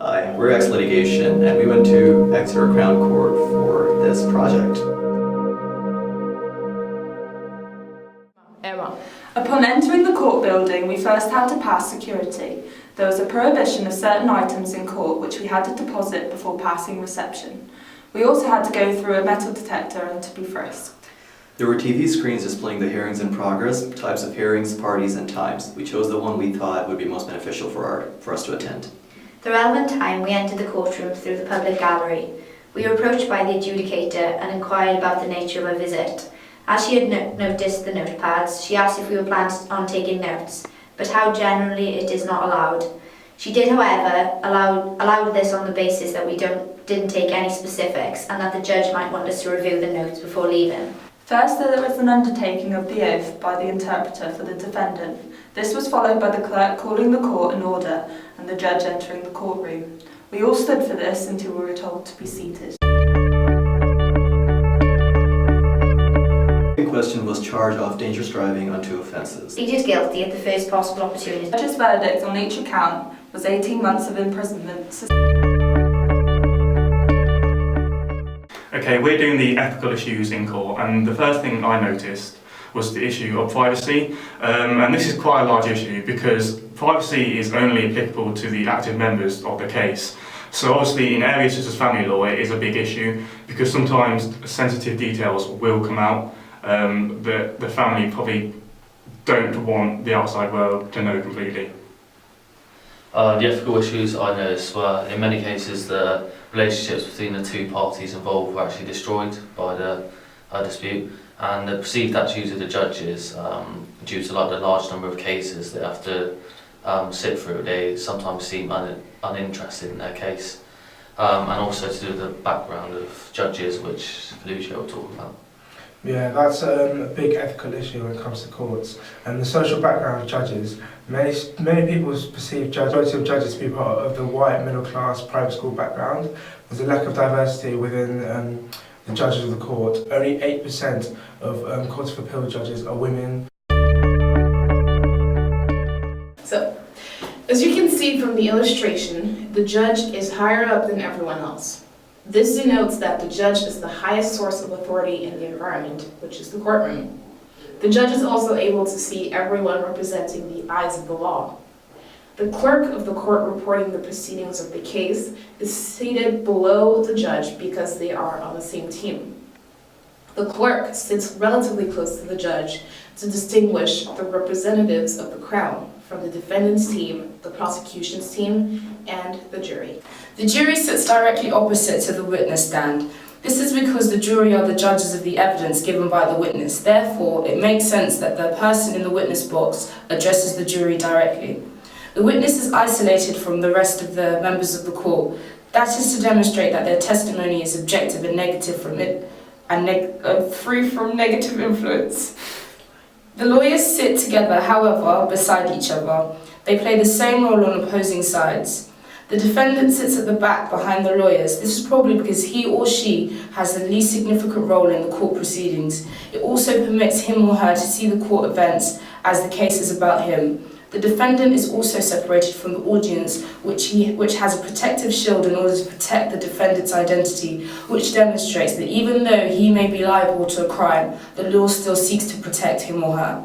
Hi, we're Exe Litigation, and we went to Exeter Crown Court for this project. Emma. Upon entering the court building, we first had to pass security. There was a prohibition of certain items in court which we had to deposit before passing reception. We also had to go through a metal detector and to be frisked. There were TV screens displaying the hearings in progress, types of hearings, parties, and times. We chose the one we thought would be most beneficial for us to attend. The relevant time, we entered the courtroom through the public gallery. We were approached by the adjudicator and inquired about the nature of our visit. As she had noticed the notepads, she asked if we were planning on taking notes, but how generally it is not allowed. She did, however, allow this on the basis that we didn't take any specifics and that the judge might want us to review the notes before leaving. First, there was an undertaking of the oath by the interpreter for the defendant. This was followed by the clerk calling the court in order and the judge entering the courtroom. We all stood for this until we were told to be seated. The question was charge of dangerous driving on 2 offences. Pleaded guilty at the first possible opportunity. The judge's verdict on each account was 18 months of imprisonment. Okay, we're doing the ethical issues in court, and the first thing I noticed was the issue of privacy, and this is quite a large issue because privacy is only applicable to the active members of the case. So obviously in areas such as family law it is a big issue because sometimes sensitive details will come out that the family probably don't want the outside world to know completely. The ethical issues I noticed were, in many cases, the relationships between the two parties involved were actually destroyed by the dispute, and the perceived attitudes of the judges, due to the large number of cases they have to sit through, they sometimes seem uninterested in their case, and also to do with the background of judges, which Lucia will talk about. Yeah, that's a big ethical issue when it comes to courts. And the social background of judges, many people perceive majority of judges to be part of the white middle class private school background. There's a lack of diversity within the judges of the court. Only 8% of Court of Appeal judges are women. So, as you can see from the illustration, the judge is higher up than everyone else. This denotes that the judge is the highest source of authority in the environment, which is the courtroom. The judge is also able to see everyone representing the eyes of the law. The clerk of the court reporting the proceedings of the case is seated below the judge because they are on the same team. The clerk sits relatively close to the judge to distinguish the representatives of the Crown from the defendant's team, the prosecution's team, and the jury. The jury sits directly opposite to the witness stand. This is because the jury are the judges of the evidence given by the witness. Therefore, it makes sense that the person in the witness box addresses the jury directly. The witness is isolated from the rest of the members of the court. That is to demonstrate that their testimony is objective and negative free from negative influence. The lawyers sit together, however, beside each other. They play the same role on opposing sides. The defendant sits at the back behind the lawyers. This is probably because he or she has the least significant role in the court proceedings. It also permits him or her to see the court events as the case is about him. The defendant is also separated from the audience, which has a protective shield in order to protect the defendant's identity, which demonstrates that even though he may be liable to a crime, the law still seeks to protect him or her.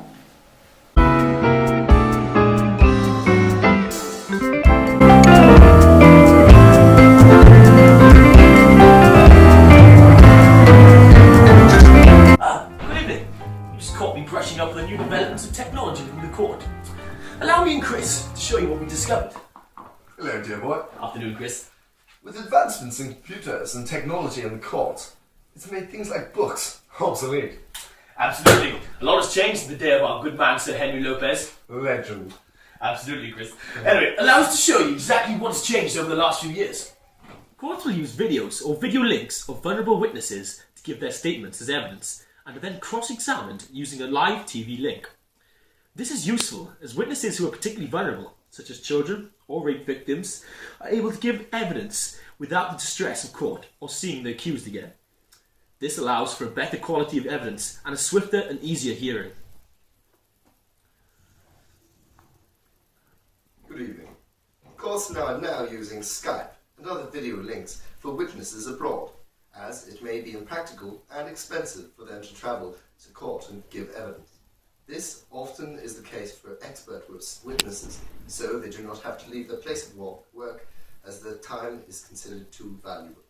Good evening. You just caught me brushing up on the new developments of technology from the court. Allow me and Chris to show you what we discovered. Hello, dear boy. Afternoon, Chris. With advancements in computers and technology in the court, it's made things like books obsolete. Absolutely. A lot has changed in the day of our good man Sir Henry Lopez. Legend. Absolutely, Chris. Anyway, allow us to show you exactly what's changed over the last few years. Courts will use videos or video links of vulnerable witnesses to give their statements as evidence and are then cross-examined using a live TV link. This is useful as witnesses who are particularly vulnerable, such as children or rape victims, are able to give evidence without the distress of court or seeing the accused again. This allows for a better quality of evidence and a swifter and easier hearing. Good evening. Courts are now using Skype and other video links for witnesses abroad, as it may be impractical and expensive for them to travel to court and give evidence. This often is the case for expert witnesses, so they do not have to leave their place of work as their time is considered too valuable.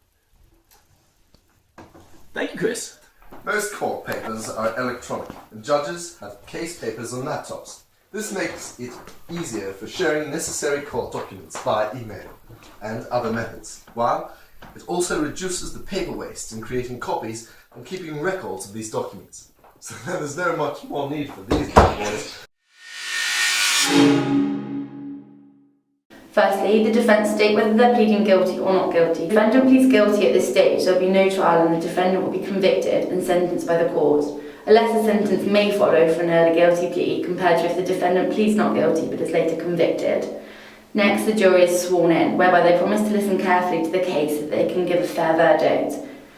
Thank you, Chris. Most court papers are electronic, and judges have case papers on laptops. This makes it easier for sharing necessary court documents via email and other methods, while it also reduces the paper waste in creating copies and keeping records of these documents. So there's no much more need for these bad boys. Firstly, the defence state whether they're pleading guilty or not guilty. If the defendant pleads guilty at this stage, there will be no trial and the defendant will be convicted and sentenced by the court. A lesser sentence may follow for an early guilty plea compared to if the defendant pleads not guilty but is later convicted. Next, the jury is sworn in, whereby they promise to listen carefully to the case so that they can give a fair verdict.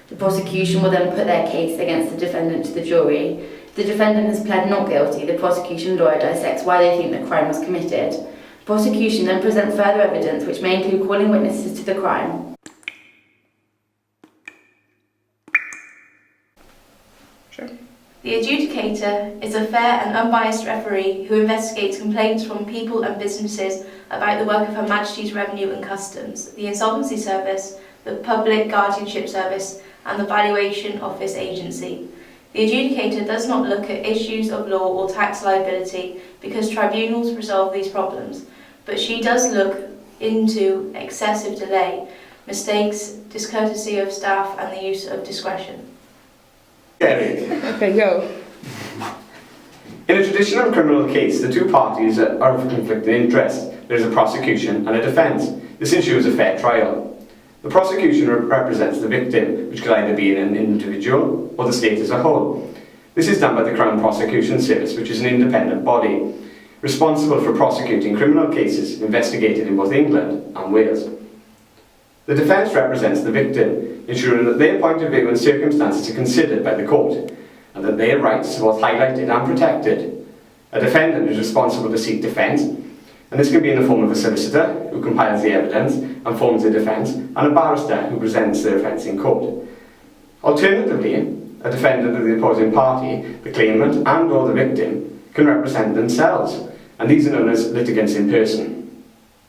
The prosecution will then put their case against the defendant to the jury. If the defendant has pled not guilty, the prosecution lawyer dissects why they think the crime was committed. The prosecution then presents further evidence which may include calling witnesses to the crime. The adjudicator is a fair and unbiased referee who investigates complaints from people and businesses about the work of Her Majesty's Revenue and Customs, the Insolvency Service, the Public Guardianship Service and the Valuation Office Agency. The adjudicator does not look at issues of law or tax liability because tribunals resolve these problems, but she does look into excessive delay, mistakes, discourtesy of staff and the use of discretion. Okay, go. In a traditional criminal case, the two parties are of conflicting interest. There is a prosecution and a defence. This ensures a fair trial. The prosecution represents the victim, which could either be an individual or the state as a whole. This is done by the Crown Prosecution Service, which is an independent body, responsible for prosecuting criminal cases investigated in both England and Wales. The defence represents the victim, ensuring that their point of view and circumstances are considered by the court, and that their rights are both highlighted and protected. A defendant is responsible to seek defence, and this can be in the form of a solicitor, who compiles the evidence and forms the defence, and a barrister, who presents the defence in court. Alternatively, a defendant of the opposing party, the claimant and or the victim, can represent themselves, and these are known as litigants in person.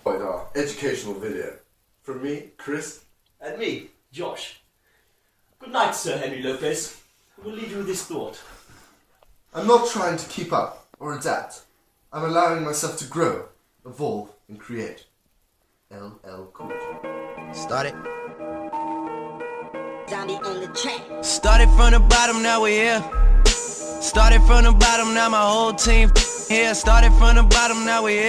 Our educational video. From me, Chris. And me, Josh. Good night, Sir Henry Lopez. We'll leave you with this thought. I'm not trying to keep up or adapt. I'm allowing myself to grow, evolve, and create. LL Cool J. Started. Started from the bottom, now we're here. Started from the bottom, now my whole team here. Started from the bottom, now we're here.